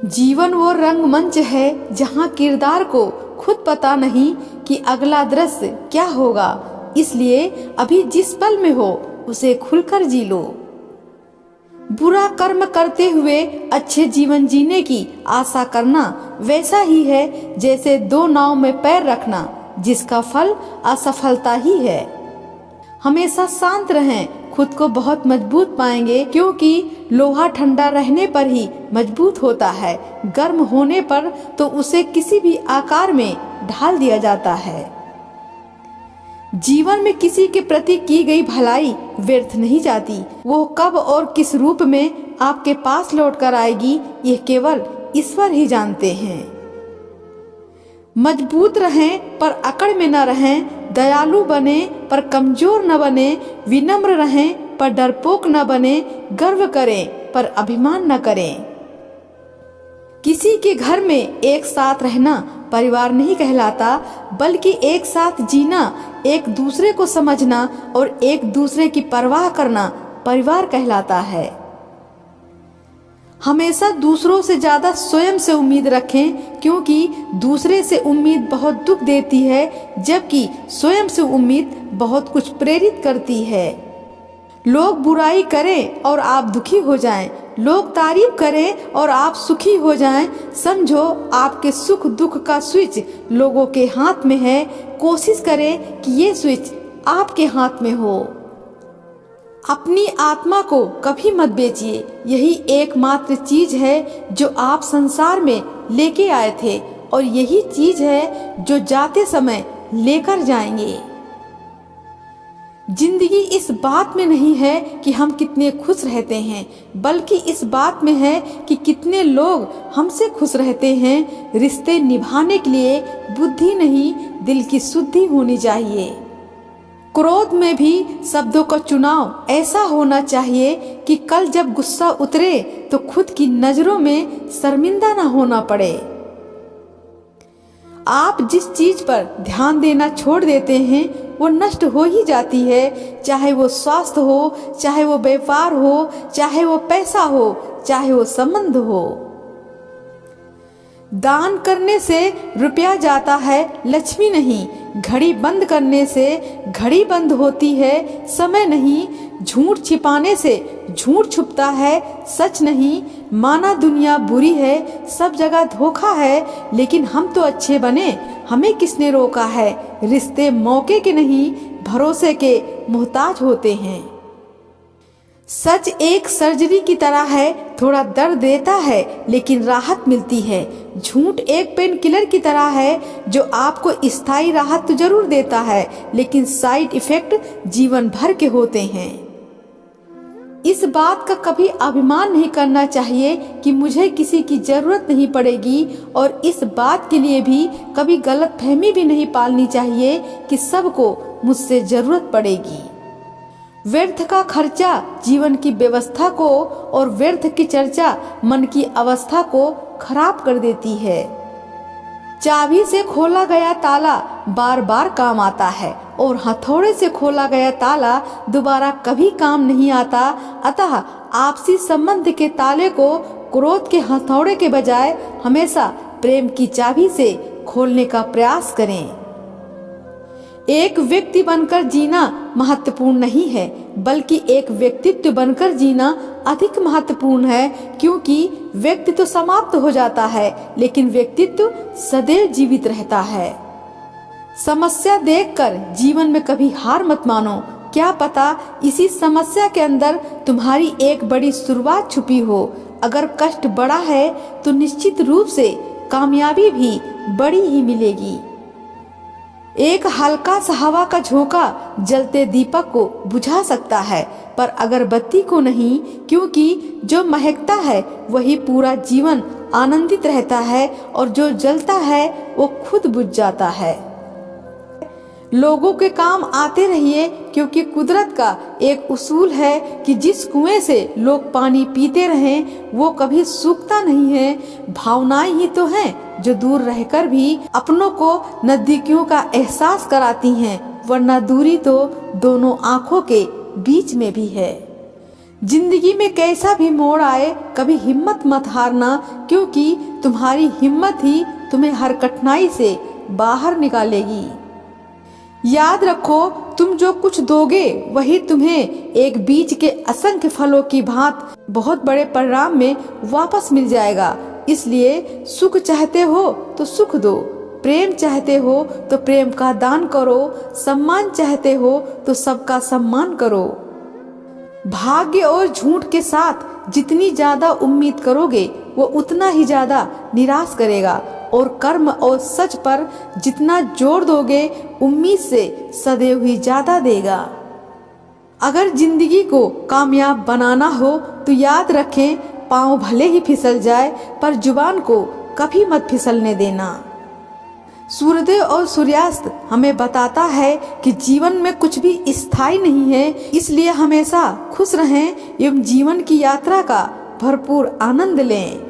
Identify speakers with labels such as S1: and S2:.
S1: जीवन वो रंगमंच है जहाँ किरदार को खुद पता नहीं कि अगला दृश्य क्या होगा, इसलिए अभी जिस पल में हो उसे खुलकर जी लो। बुरा कर्म करते हुए अच्छे जीवन जीने की आशा करना वैसा ही है जैसे दो नाव में पैर रखना जिसका फल असफलता ही है। हमेशा शांत रहें, खुद को बहुत मजबूत पाएंगे, क्योंकि लोहा ठंडा रहने पर ही मजबूत होता है, गर्म होने पर तो उसे किसी भी आकार में ढाल दिया जाता है। जीवन में किसी के प्रति की गई भलाई व्यर्थ नहीं जाती, वो कब और किस रूप में आपके पास लौट कर आएगी ये केवल ईश्वर ही जानते हैं। मजबूत रहें पर अकड़ में न रहें, दयालु बने पर कमजोर न बने, विनम्र रहें पर डरपोक न बने, गर्व करें पर अभिमान न करें। किसी के घर में एक साथ रहना परिवार नहीं कहलाता, बल्कि एक साथ जीना, एक दूसरे को समझना और एक दूसरे की परवाह करना परिवार कहलाता है। हमेशा दूसरों से ज्यादा स्वयं से उम्मीद रखें, क्योंकि दूसरे से उम्मीद बहुत दुख देती है, जबकि स्वयं से उम्मीद बहुत कुछ प्रेरित करती है। लोग बुराई करें और आप दुखी हो जाएं, लोग तारीफ करें और आप सुखी हो जाएं, समझो आपके सुख दुख का स्विच लोगों के हाथ में है। कोशिश करें कि ये स्विच आपके हाथ में हो। अपनी आत्मा को कभी मत बेचिए, यही एकमात्र चीज है जो आप संसार में लेके आए थे और यही चीज है जो जाते समय लेकर जाएंगे। जिंदगी इस बात में नहीं है कि हम कितने खुश रहते हैं, बल्कि इस बात में है कि कितने लोग हमसे खुश रहते हैं। रिश्ते निभाने के लिए बुद्धि नहीं, दिल की शुद्धि होनी चाहिए। क्रोध में भी शब्दों का चुनाव ऐसा होना चाहिए कि कल जब गुस्सा उतरे तो खुद की नजरों में शर्मिंदा ना होना पड़े। आप जिस चीज पर ध्यान देना छोड़ देते हैं वो नष्ट हो ही जाती है, चाहे वो स्वास्थ्य हो, चाहे वो व्यापार हो, चाहे वो पैसा हो, चाहे वो संबंध हो। दान करने से रुपया जाता है, लक्ष्मी नहीं। घड़ी बंद करने से घड़ी बंद होती है, समय नहीं। झूठ छिपाने से झूठ छुपता है, सच नहीं। माना दुनिया बुरी है, सब जगह धोखा है, लेकिन हम तो अच्छे बने, हमें किसने रोका है। रिश्ते मौके के नहीं, भरोसे के मोहताज होते हैं। सच एक सर्जरी की तरह है, थोड़ा दर्द देता है लेकिन राहत मिलती है। झूठ एक पेन किलर की तरह है जो आपको स्थायी राहत तो जरूर देता है, लेकिन साइड इफेक्ट जीवन भर के होते हैं। इस बात का कभी अभिमान नहीं करना चाहिए कि मुझे किसी की जरूरत नहीं पड़ेगी, और इस बात के लिए भी कभी गलतफहमी भी नहीं पालनी चाहिए कि सबको मुझसे जरूरत पड़ेगी। व्यर्थ का खर्चा जीवन की व्यवस्था को और व्यर्थ की चर्चा मन की अवस्था को खराब कर देती है। चाबी से खोला गया ताला बार बार काम आता है और हथौड़े से खोला गया ताला दोबारा कभी काम नहीं आता। अतः आपसी संबंध के ताले को क्रोध के हथौड़े के बजाय हमेशा प्रेम की चाबी से खोलने का प्रयास करें। एक व्यक्ति बनकर जीना महत्वपूर्ण नहीं है, बल्कि एक व्यक्तित्व बनकर जीना अधिक महत्वपूर्ण है, क्योंकि व्यक्ति तो समाप्त हो जाता है लेकिन व्यक्तित्व सदैव जीवित रहता है। समस्या देखकर जीवन में कभी हार मत मानो, क्या पता इसी समस्या के अंदर तुम्हारी एक बड़ी शुरुआत छुपी हो। अगर कष्ट बड़ा है तो निश्चित रूप से कामयाबी भी बड़ी ही मिलेगी। एक हल्का सा हवा का झोंका जलते दीपक को बुझा सकता है, पर अगरबत्ती को नहीं, क्योंकि जो महकता है वही पूरा जीवन आनंदित रहता है और जो जलता है वो खुद बुझ जाता है। लोगों के काम आते रहिए, क्योंकि कुदरत का एक उसूल है कि जिस कुएं से लोग पानी पीते रहें वो कभी सूखता नहीं है। भावनाएं ही तो हैं जो दूर रहकर भी अपनों को नजदीकियों का एहसास कराती हैं, वरना दूरी तो दोनों आंखों के बीच में भी है। जिंदगी में कैसा भी मोड़ आए कभी हिम्मत मत हारना, क्योंकि तुम्हारी हिम्मत ही तुम्हें हर कठिनाई से बाहर निकालेगी। याद रखो, तुम जो कुछ दोगे वही तुम्हें एक बीज के असंख्य फलों की भांत बहुत बड़े परिणाम में वापस मिल जाएगा। इसलिए सुख चाहते हो तो सुख दो, प्रेम चाहते हो तो प्रेम का दान करो, सम्मान चाहते हो तो सबका सम्मान करो। भाग्य और झूठ के साथ जितनी ज्यादा उम्मीद करोगे वो उतना ही ज्यादा निराश करेगा, और कर्म और सच पर जितना जोर दोगे उम्मीद से सदैव ही ज्यादा देगा। अगर जिंदगी को कामयाब बनाना हो तो याद रखें, पाँव भले ही फिसल जाए पर जुबान को कभी मत फिसलने देना। सूर्योदय और सूर्यास्त हमें बताता है कि जीवन में कुछ भी स्थायी नहीं है, इसलिए हमेशा खुश रहें एवं जीवन की यात्रा का भरपूर आनंद लें।